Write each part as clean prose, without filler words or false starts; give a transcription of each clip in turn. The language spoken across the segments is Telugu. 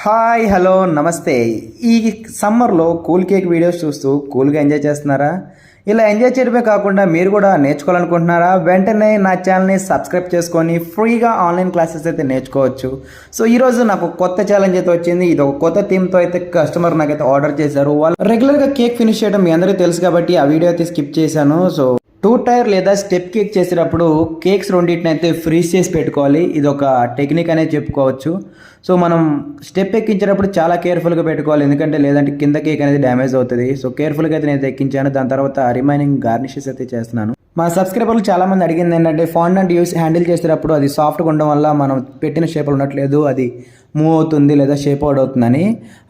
హాయ్ హలో నమస్తే. ఈ సమ్మర్లో కూల్ కేక్ వీడియోస్ చూస్తూ కూల్గా ఎంజాయ్ చేస్తున్నారా? ఇలా ఎంజాయ్ చేయడమే కాకుండా మీరు కూడా నేర్చుకోవాలనుకుంటున్నారా? వెంటనే నా ఛానల్ని సబ్స్క్రైబ్ చేసుకొని ఫ్రీగా ఆన్లైన్ క్లాసెస్ అయితే నేర్చుకోవచ్చు. సో ఈరోజు నాకు కొత్త ఛాలెంజ్ అయితే వచ్చింది. ఇది ఒక కొత్త థీమ్తో అయితే కస్టమర్ నాకైతే ఆర్డర్ చేశారు. వాళ్ళు రెగ్యులర్గా కేక్ ఫినిష్ చేయడం మీ అందరికీ తెలుసు కాబట్టి ఆ వీడియో అయితే స్కిప్ చేశాను. సో 2 టైర్ లేదా స్టెప్ కేక్ చేసేటప్పుడు కేక్స్ రెండింటిని అయితే ఫ్రీజ్ చేసి పెట్టుకోవాలి. ఇది ఒక టెక్నిక్ అనేది చెప్పుకోవచ్చు. సో మనం స్టెప్ ఎక్కించేటప్పుడు చాలా కేర్ఫుల్గా పెట్టుకోవాలి, ఎందుకంటే లేదంటే కింద కేక్ అనేది డ్యామేజ్ అవుతుంది. సో కేర్ఫుల్గా అయితే నేను ఎక్కించాను. దాని తర్వాత రిమైనింగ్ గార్నిషెస్ అయితే చేస్తున్నాను. మా సబ్స్క్రైబర్లు చాలామంది అడిగింది ఏంటంటే ఫాండెంట్ హ్యాండిల్ చేసేటప్పుడు అది సాఫ్ట్గా ఉండడం వల్ల మనం పెట్టిన షేప్లో ఉండట్లేదు, అది మూవ్ అవుతుంది లేదా షేప్ అవుట్ అవుతుందని.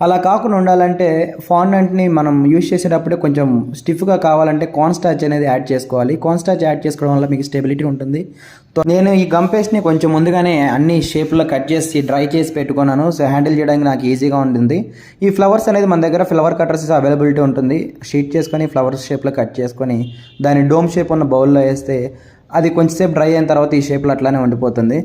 అలా కాకుండా ఉండాలంటే ఫాండెంట్ని మనం యూజ్ చేసేటప్పుడే కొంచెం స్టిఫ్గా కావాలంటే కార్న్ స్టార్చ్ అనేది యాడ్ చేసుకోవాలి. కార్న్ స్టార్చ్ యాడ్ చేసుకోవడం వల్ల మీకు స్టెబిలిటీ ఉంటుంది. నేను ఈ గమ్ పేస్ట్ని కొంచెం ముందుగానే అన్ని షేప్లో కట్ చేసి డ్రై చేసి పెట్టుకున్నాను. సో హ్యాండిల్ చేయడానికి నాకు ఈజీగా ఉంటుంది. ఈ ఫ్లవర్స్ అనేది మన దగ్గర ఫ్లవర్ కట్టర్స్ అవైలబిలిటీ ఉంటుంది. షీట్ చేసుకొని ఫ్లవర్స్ షేప్లో కట్ చేసుకొని దాని డోమ్ షేప్ ఉన్న బౌల్లో వేస్తే అది కొంచెంసేపు డ్రై అయిన తర్వాత ఈ షేప్లో అట్లానే ఉండిపోతుంది.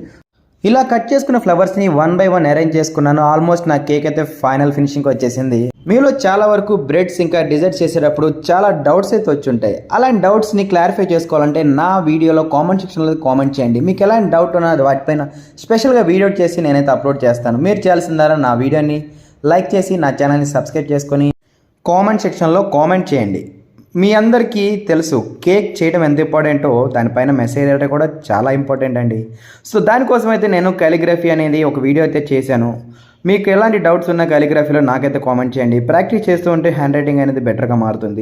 ఇలా కట్ చేసుకున్న ఫ్లవర్స్ని 1 బై 1 అరేంజ్ చేసుకున్నాను. ఆల్మోస్ట్ నా కేక్ అయితే ఫైనల్ ఫినిషింగ్కి వచ్చేసింది. మీలో చాలా వరకు బ్రెడ్స్ ఇంకా డిజర్ట్స్ చేసేటప్పుడు చాలా డౌట్స్ అయితే వచ్చి ఉంటాయి. అలాంటి డౌట్స్ని క్లారిఫై చేసుకోవాలంటే నా వీడియోలో కామెంట్ సెక్షన్లో కామెంట్ చేయండి. మీకు ఎలాంటి డౌట్ ఉన్నది వాటిపైన స్పెషల్గా వీడియో చేసి నేనైతే అప్లోడ్ చేస్తాను. మీరు చేయాల్సిందారా నా వీడియోని లైక్ చేసి నా ఛానల్ని సబ్స్క్రైబ్ చేసుకొని కామెంట్ సెక్షన్లో కామెంట్ చేయండి. మీ అందరికీ తెలుసు కేక్ చేయడం ఎంత ఇంపార్టెంటో, దానిపైన మెసేజ్ అయితే కూడా చాలా ఇంపార్టెంట్ అండి. సో దానికోసం అయితే నేను కాలిగ్రఫీ అనేది ఒక వీడియో అయితే చేశాను. మీకు ఎలాంటి డౌట్స్ ఉన్న కాలిగ్రఫీలో నాకైతే కామెంట్ చేయండి. ప్రాక్టీస్ చేస్తూ ఉంటే హ్యాండ్ రైటింగ్ అనేది బెటర్గా మారుతుంది.